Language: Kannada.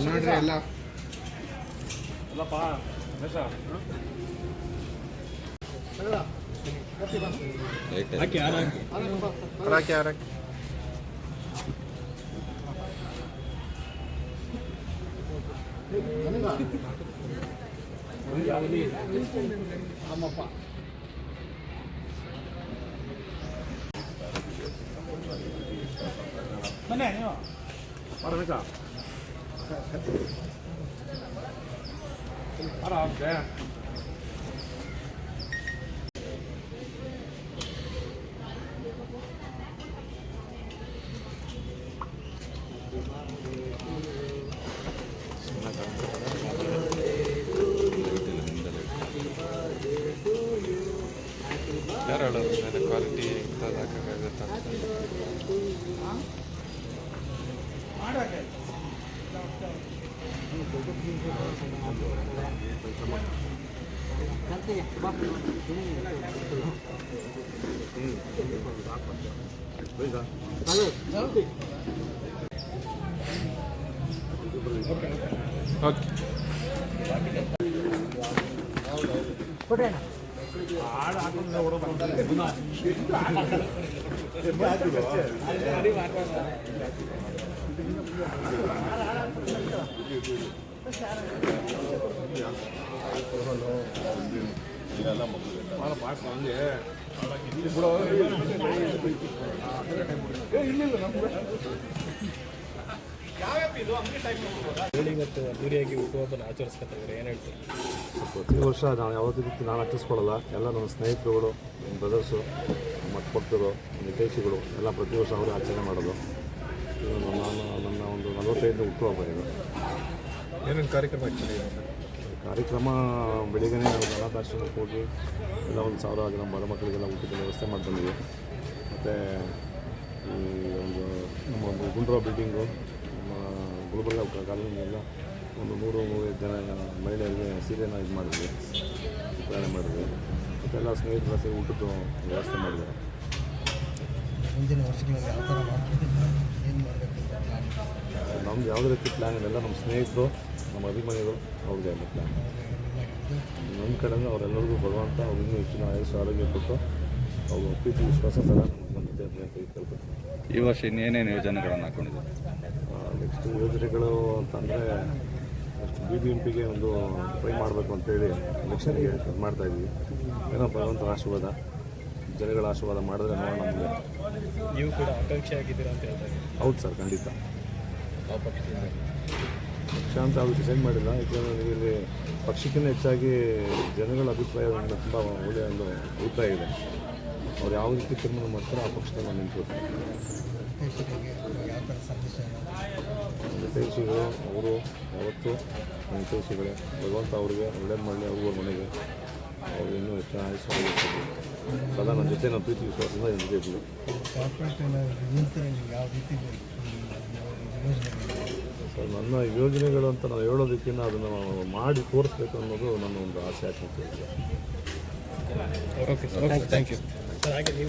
ನೋಡ್ರಿ ಎಲ್ಲ ನಮ್ಮಪ್ಪ ಮನೆ ನೀವು ಬರಬೇಕಾ ಆರಾಮ್ ಯಾರು ಹೇಳೋದು ನನ್ನ ಕ್ವಾಲಿಟಿ ಹಾಕೋಕ್ಕಾಗತ್ತಾ ಓಕೆ ಇವತ್ತು ಅದ್ದೂರಿಯಾಗಿ ಹುಟ್ಟುಹಬ್ಬನ ಆಚರಿಸ್ಕೊತಾರೆ, ಏನು ಹೇಳ್ತೀವಿ? ಪ್ರತಿ ವರ್ಷ ನಾನು ಯಾವತ್ತೂ ರೀತಿ ನಾನು ಆಚರಿಸ್ಕೊಳ್ಳಲ್ಲ. ಎಲ್ಲ ನನ್ನ ಸ್ನೇಹಿತರುಗಳು, ನನ್ನ ಬ್ರದರ್ಸು, ಮತ್ತು ಭಕ್ತರು, ಹಿತೈಷಿಗಳು ಎಲ್ಲ ಪ್ರತಿ ವರ್ಷ ಅವರು ಆಚರಣೆ ಮಾಡೋದು. ನನ್ನ ಒಂದು 45ನೇ ಹುಟ್ಟುಹಬ್ಬ ಇದು. ಏನೇನು ಕಾರ್ಯಕ್ರಮ ಆಗ್ತದೆ? ಕಾರ್ಯಕ್ರಮ ಬೆಳಿಗ್ಗೆನೇ ಅನಾಥಾಶ್ರಮಕ್ಕೆ ಹೋಗಿ ಎಲ್ಲ 1,000 ಜನ ಬಡ ಮಕ್ಕಳಿಗೆಲ್ಲ ಊಟದ ವ್ಯವಸ್ಥೆ ಮಾಡ್ಕೊಂಡಿದ್ವಿ. ಮತ್ತು ಈ ಒಂದು ನಮ್ಮ ಒಂದು ಗುಂಡ್ರಾವ್ ಬಿಲ್ಡಿಂಗು, ನಮ್ಮ ಗುಲ್ಬರ್ಗ ಕಾಲೋನಿಯೆಲ್ಲ ಒಂದು 100-105 ಜನ ಮಹಿಳೆಯರಿಗೆ ಸೀರೆನ ಇದು ಮಾಡಿದ್ವಿ, ವಿತರಣೆ ಮಾಡಿದ್ವಿ. ಮತ್ತೆಲ್ಲ ಸ್ನೇಹಿತರ ಸೇರಿ ಊಟದ ವ್ಯವಸ್ಥೆ ಮಾಡಿದ್ದಾರೆ. ಮುಂದಿನ ವರ್ಷಗಳಲ್ಲಿ ಯಾವ ಥರ ಏನು ಮಾಡಬೇಕು? ನಮ್ದು ಯಾವುದೇ ರೀತಿ ಪ್ಲ್ಯಾನ್ ಇಲ್ಲ. ನಮ್ಮ ಸ್ನೇಹಿತರು, ನಮ್ಮ ಅಭಿಮಾನಿಗಳು, ಅವ್ರಿಗೆ ಎಲ್ಲ ಪ್ಲ್ಯಾನ್. ನಮ್ಮ ಕಡೆಯಿಂದ ಅವರೆಲ್ಲರಿಗೂ ಭಗವಂತ ಅವ್ರು ಇನ್ನೂ ಹೆಚ್ಚಿನ ಆಯುಷ್ಯ ಆರೋಗ್ಯ ಕೊಟ್ಟು ಅವರು ಪ್ರೀತಿ ವಿಶ್ವಾಸ ಥರ ನಮ್ಮ ಕಲ್ಪನೆ. ಈ ವರ್ಷ ಇನ್ನೇನೇನು ಯೋಜನೆಗಳನ್ನು ಹಾಕ್ಕೊಂಡಿದ್ದಾರೆ? ನೆಕ್ಸ್ಟ್ ಯೋಜನೆಗಳು ಅಂತಂದರೆ ನೆಕ್ಸ್ಟ್ BBMPಗೆ ಒಂದು ಟ್ರೈ ಮಾಡಬೇಕು ಅಂತೇಳಿ ಎಲೆಕ್ಷನ್ಗೆ ಮಾಡ್ತಾಯಿದ್ವಿ. ಏನೋ ಭಗವಂತನ ಆಶೀರ್ವಾದ, ಜನಗಳ ಆಶೀರ್ವಾದ ಮಾಡಿದ್ರೆ ನೋಡೋಣ ನಮಗೆ. ನೀವು ಕೂಡ ಆಕಾಂಕ್ಷಿ ಆಗಿದ್ದೀರಾ ಅಂತ ಹೇಳ್ತಾರೆ? ಹೌದು ಸರ್, ಖಂಡಿತ. ಯಾವ ಪಕ್ಷದಿಂದ? ಪಕ್ಷ ಅಂತ ಅವ್ರು ಡಿಸೈಡ್ ಮಾಡಿಲ್ಲ. ಯಾಕೆಂದರೆ ಇಲ್ಲಿ ಪಕ್ಷಕ್ಕಿಂತ ಹೆಚ್ಚಾಗಿ ಜನಗಳ ಅಭಿಪ್ರಾಯ ನನಗೆ ತುಂಬ ಒಳ್ಳೆಯ ಒಂದು ಅಭಿಪ್ರಾಯ ಇದೆ. ಅವ್ರು ಯಾವ ರೀತಿ ತೀರ್ಮಾನ ಮಾಡ್ತಾರೋ ಆ ಪಕ್ಷದಲ್ಲಿ ನಾನು ನಿಂತ್ಕೊಳ್ತೀನಿ. ಯಾವ ಥರ ಸಂದೇಶ? ಹಿತೈಷಿಗಳು ಅವರು ಯಾವತ್ತೂ ನನ್ನ ಹಿತೈಷಿಗಳೇ. ಭಗವಂತ ಅವ್ರಿಗೆ ಒಳ್ಳೇದು ಮಾಡಲಿ, ಅವ್ರಿಗೂ ಮನೆಗೆ ಅವ್ರು ಇನ್ನೂ ಹೆಚ್ಚಿನ ಆಯುಷ್ಯ ಆಗಿರ್ತಾರೆ. ಸದಾ ನನ್ನ ಜೊತೆ ನಮ್ಮ ಪ್ರೀತಿ ವಿಶ್ವಾಸದಿಂದ ಜೊತೆ ಇದ್ದರು. ಕಾರ್ಪೊರೇಟ್ ನಿಂತರೆ ನೀವು ಯಾವ ರೀತಿ ಸರ್, ನನ್ನ ಯೋಜನೆಗಳು ಅಂತ ನಾವು ಹೇಳೋದಕ್ಕಿಂತ ಅದನ್ನು ಮಾಡಿ ತೋರಿಸ್ಬೇಕು ಅನ್ನೋದು ನನ್ನ ಒಂದು ಆಸೆ. ಆಕಾಂಕ್ಷೆ. Okay sir, thank you sir. ಹಾಗೆ ನೀವು